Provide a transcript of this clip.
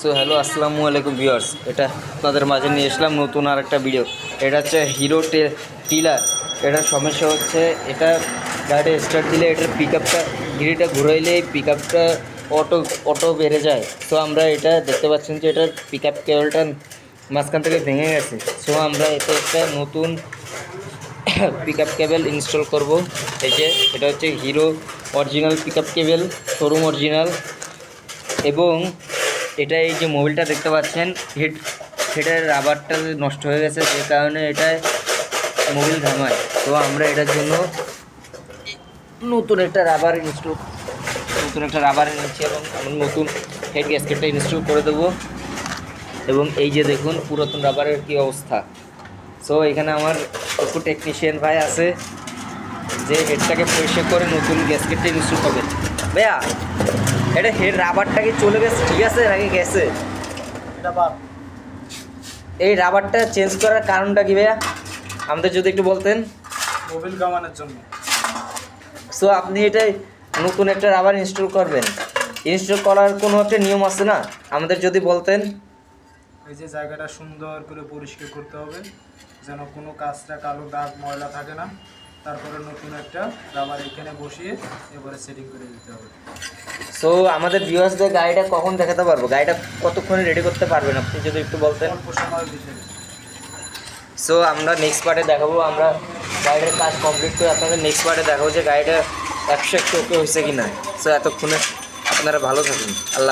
So hello আসসালামু আলাইকুম viewers, এটা আপনাদের মাঝে নিয়ে আসলাম নতুন আর একটা ভিডিও। এটা হচ্ছে হিরো টিলার। এটার সমস্যা হচ্ছে এটা গাড়িটা স্টার্ট দিলে এটার পিক আপটা গিরিটা ঘুরাইলে পিক আপটা অটো অটো বেড়ে যায়। সো আমরা এটা দেখতে পাচ্ছেন যে এটার পিক আপ কেবলটা মাঝখান থেকে ভেঙে গেছে। সো আমরা এতে একটা নতুন পিক আপ কেবল ইনস্টল করব। এই যে এটা হচ্ছে হিরো অরিজিনাল পিক আপ কেবল, শোরুম অরিজিনাল। এবং এটা এই যে মোবিলটা দেখতে পাচ্ছেন হেডের রাবারটা নষ্ট হয়ে গেছে, যে কারণে এটায় মোবিল ঘামায়। তো আমরা এটার জন্য নতুন একটা রাবার এনেছি এবং আমরা নতুন হেড গ্যাসকেটটা ইনস্টল করে দেবো। এবং এই যে দেখুন পুরাতন রাবারের কী অবস্থা। সো এখানে আমার একটু টেকনিশিয়ান ভাই আছে যে হেডটাকে পরিষ্কার করে নতুন গ্যাসকেটটা ইনস্টল করবে। ভাইয়া, এটা হেড রাবারটা কি চলে গেছে, ঠিক আছে নাকি গেছে? এই রাবারটা চেঞ্জ করার কারণটা কি ভাইয়া, আমাদের যদি একটু বলতেন। মোবিল কামানোর জন্য। সো আপনি এটাই নতুন একটা রাবার ইনস্টল করবেন, ইনস্টল করার কোনো একটা নিয়ম আছে না, আমাদের যদি বলতেন। এই যে জায়গাটা সুন্দর করে পরিষ্কার করতে হবে যেন কোনো কাঁচটা কালো দাগ ময়লা থাকে না। তারপরে নতুন একটা রাবার এখানে বসিয়ে এবারে সেটিং করে দিতে হবে। সো আমাদের ভিউয়ার্সদের গাড়িটা কখন দেখাতে পারবো, গাড়িটা কতক্ষণে রেডি করতে পারবেন আপনি যদি একটু বলতেন। অল্প সময়ের ভিতরে। সো আমরা নেক্সট পার্টে দেখাবো, আমরা গাড়িটার কাজ কমপ্লিট করে আপনাদের নেক্সট পার্টে দেখাবো যে গাড়িটা 100 ওকে হয়েছে কি না। সো এতক্ষণে আপনারা ভালো থাকুন। আল্লাহ।